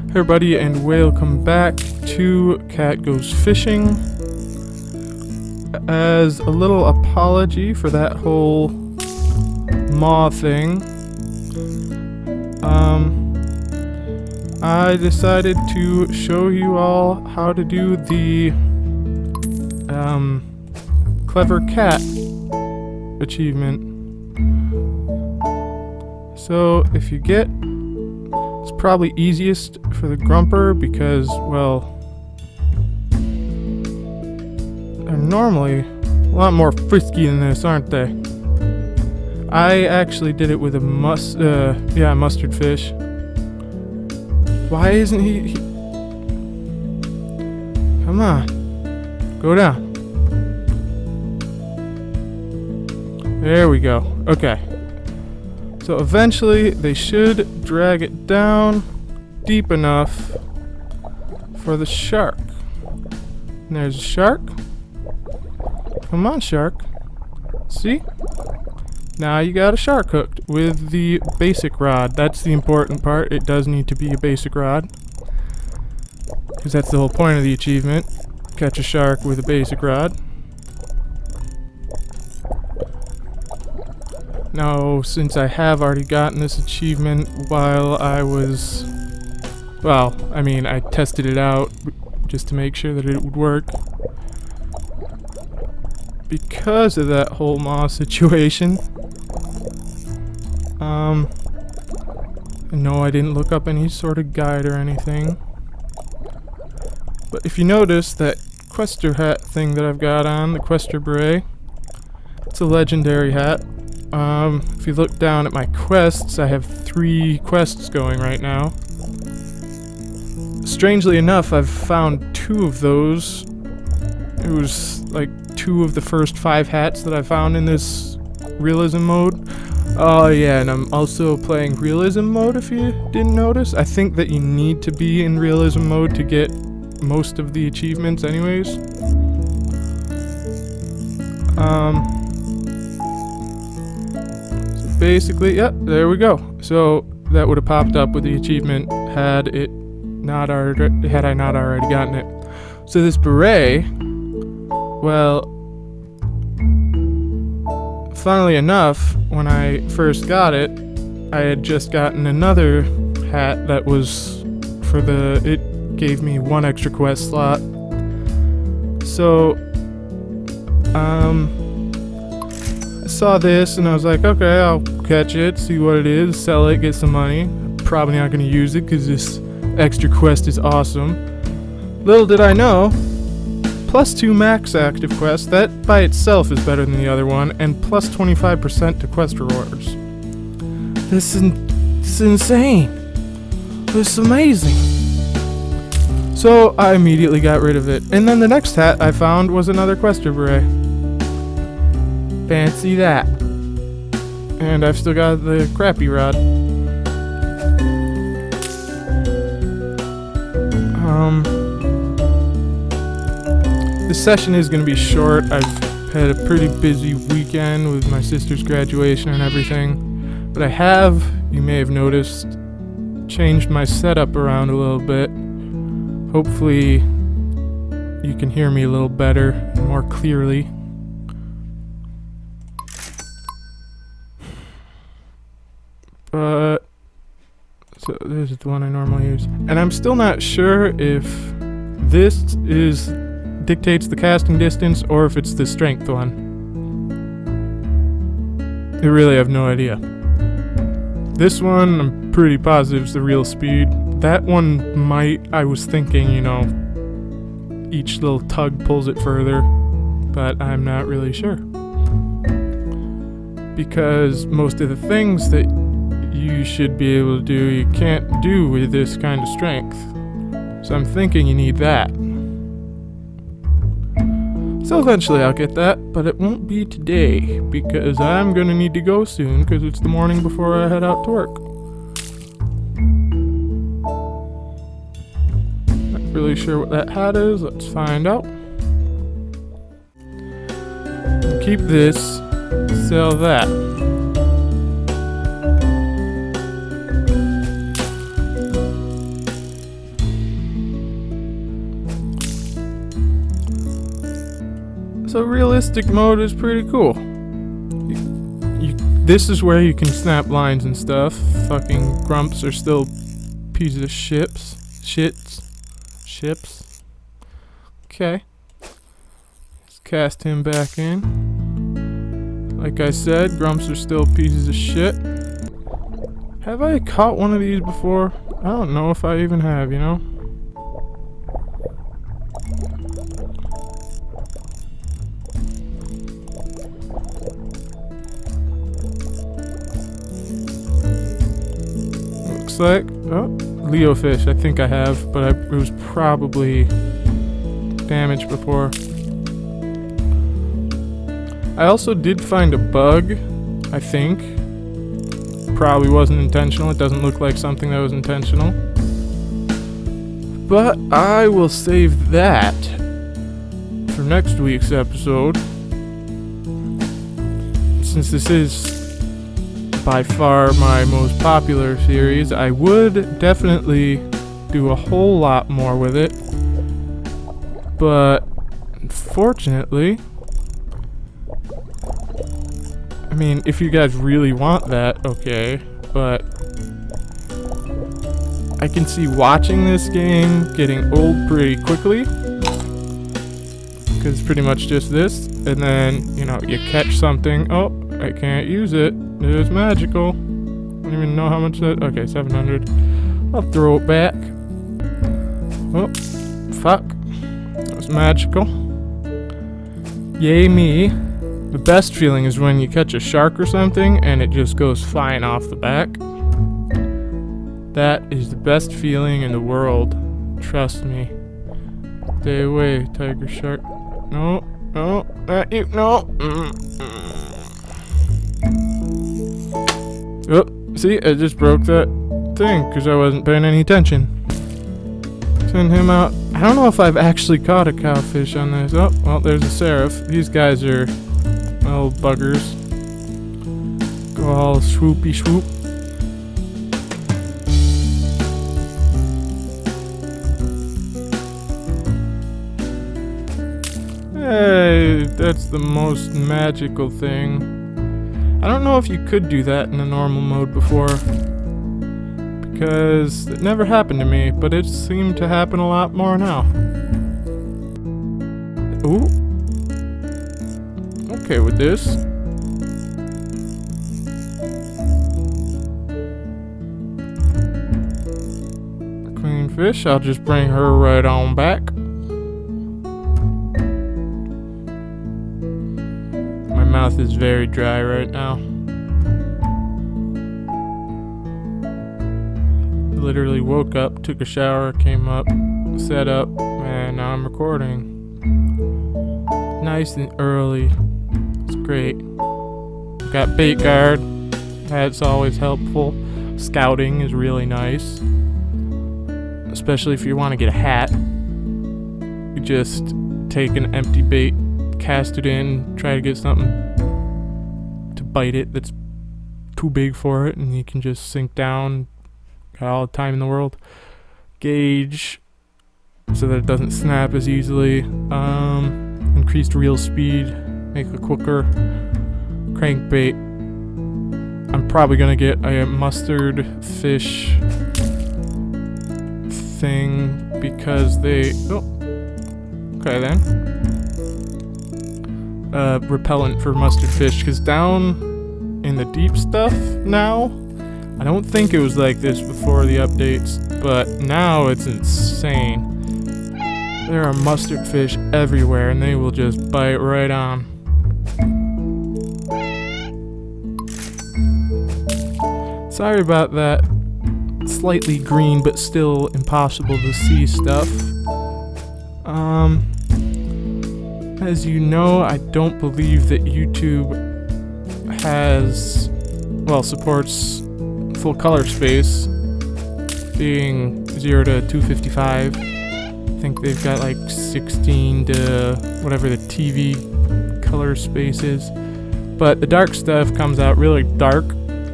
Everybody, and welcome back to Cat Goes Fishing. As a little apology for that whole maw thing, I decided to show you all how to do the Clever Cat achievement. So if you get, it's probably easiest for the Grumper because, well, they're normally a lot more frisky than this, aren't they? I actually did it with a mustard fish. Why isn't he? Come on, go down. There we go. Okay. So eventually they should drag it down deep enough for the shark. And there's a shark. Come on, shark. See? Now you got a shark hooked with the basic rod. That's the important part. It does need to be a basic rod, because that's the whole point of the achievement. Catch a shark with a basic rod. Now, since I have already gotten this achievement while I was, well, I mean, I tested it out just to make sure that it would work. Because of that whole maw situation, no, I didn't look up any sort of guide or anything. But if you notice that Quester hat thing that I've got on, the Quester beret, it's a legendary hat. If you look down at my quests, I have 3 quests going right now. Strangely enough, I've found 2 of those. It was like 2 of the first 5 hats that I found in this realism mode. Oh yeah, and I'm also playing realism mode, if you didn't notice. I think that you need to be in realism mode to get most of the achievements anyways. Basically, yeah, there we go. So that would have popped up with the achievement had I not already gotten it. So this beret, well, funnily enough, when I first got it, I had just gotten another hat that was for it gave me 1 extra quest slot. So I saw this and I was like, okay, I'll catch it, see what it is, sell it, get some money. Probably not going to use it because this extra quest is awesome. Little did I know, +2 max active quests, that by itself is better than the other one, and +25% to quest rewards. This is insane. This is amazing. So I immediately got rid of it. And then the next hat I found was another Quester beret. Fancy that. And I've still got the crappy rod. This session is going to be short. I've had a pretty busy weekend with my sister's graduation and everything. But I have, you may have noticed, changed my setup around a little bit. Hopefully you can hear me a little better and more clearly. But so this is the one I normally use, and I'm still not sure if this dictates the casting distance or if it's the strength one. I really have no idea. This one I'm pretty positive is the real speed. That one might, I was thinking, each little tug pulls it further, but I'm not really sure. Because most of the things that you should be able to do, you can't do with this kind of strength. So I'm thinking you need that. So eventually I'll get that, but it won't be today, because I'm gonna need to go soon, because it's the morning before I head out to work. Not really sure what that hat is, let's find out. Keep this, sell that. So realistic mode is pretty cool. This is where you can snap lines and stuff. Fucking grumps are still pieces of ships. Okay. Let's cast him back in. Like I said, grumps are still pieces of shit. Have I caught one of these before? I don't know if I even have, you know? Like, oh, Leo fish, I think I have, but it was probably damaged before. I also did find a bug, I think. Probably wasn't intentional. It doesn't look like something that was intentional. But I will save that for next week's episode. Since this is by far my most popular series, I would definitely do a whole lot more with it, but unfortunately, I mean, if you guys really want that, okay, but I can see watching this game getting old pretty quickly, because it's pretty much just this, and then, you know, you catch something, oh, I can't use it. It's magical. I don't even know how much that. Okay, 700. I'll throw it back. Oh, fuck. That was magical. Yay me. The best feeling is when you catch a shark or something and it just goes flying off the back. That is the best feeling in the world. Trust me. Stay away, tiger shark. No, no, not you, no. Oh, see, I just broke that thing because I wasn't paying any attention. Send him out. I don't know if I've actually caught a cowfish on this. Oh, well, there's a seraph. These guys are little buggers. Go all swoopy swoop. Hey, that's the most magical thing. I don't know if you could do that in a normal mode before, because it never happened to me, but it seemed to happen a lot more now. Ooh. Okay with this. Queenfish, I'll just bring her right on back. My mouth is very dry right now. Literally woke up, took a shower, came up, set up, and now I'm recording. Nice and early. It's great. Got bait guard. That's always helpful. Scouting is really nice. Especially if you want to get a hat. You just take an empty bait, cast it in, try to get something to bite it that's too big for it, and you can just sink down. Got all the time in the world. Gauge so that it doesn't snap as easily. Increased reel speed, make it quicker. Crankbait. I'm probably gonna get a mustard fish thing because they. Oh, okay then. Repellent for mustard fish, because down in the deep stuff now, I don't think it was like this before the updates, but now it's insane. There are mustard fish everywhere and they will just bite right on. Sorry about that slightly green but still impossible to see stuff. As you know, I don't believe that YouTube supports full color space, being 0 to 255. I think they've got like 16 to whatever the TV color space is. But the dark stuff comes out really dark,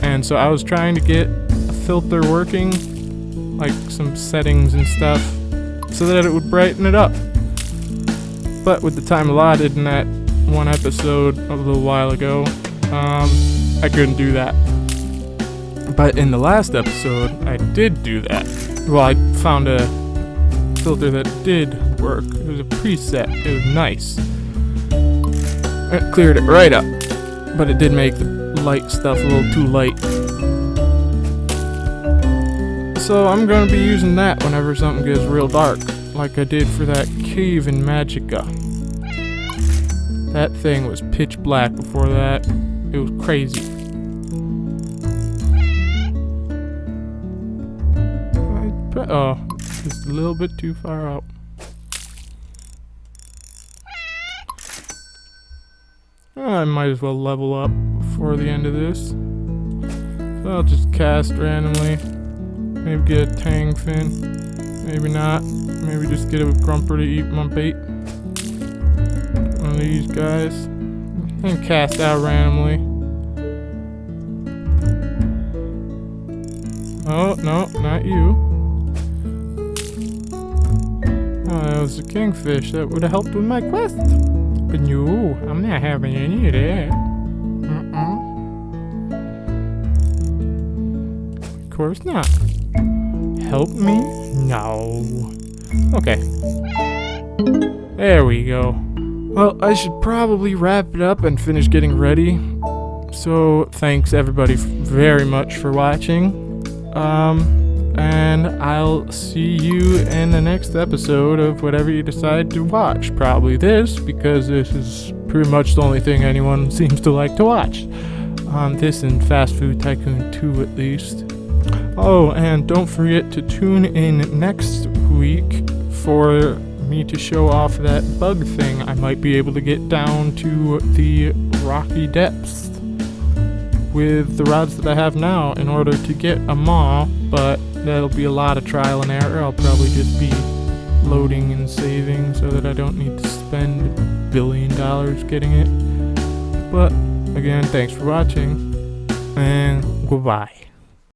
and so I was trying to get a filter working, like some settings and stuff, so that it would brighten it up. But with the time allotted and that one episode a little while ago, I couldn't do that. But in the last episode, I did do that. Well, I found a filter that did work. It was a preset. It was nice. It cleared it right up. But it did make the light stuff a little too light. So I'm going to be using that whenever something gets real dark, like I did for that cave in Magica. That thing was pitch black before that. It was crazy. Oh, just a little bit too far out. I might as well level up before the end of this. So I'll just cast randomly. Maybe get a tang fin. Maybe not. Maybe just get a grumper to eat my bait. One of these guys. And cast out randomly. Oh, no, not you. Oh, that was a kingfish. That would have helped with my quest. But no, I'm not having any of that. Of course not. Help me? No. Okay. There we go. Well, I should probably wrap it up and finish getting ready. So, thanks everybody very much for watching. And I'll see you in the next episode of whatever you decide to watch. Probably this, because this is pretty much the only thing anyone seems to like to watch. This and Fast Food Tycoon 2 at least. Oh, and don't forget to tune in next week for me to show off that bug thing. I might be able to get down to the rocky depths with the rods that I have now in order to get a maw, but that'll be a lot of trial and error. I'll probably just be loading and saving so that I don't need to spend $1 billion getting it. But again, thanks for watching, and goodbye.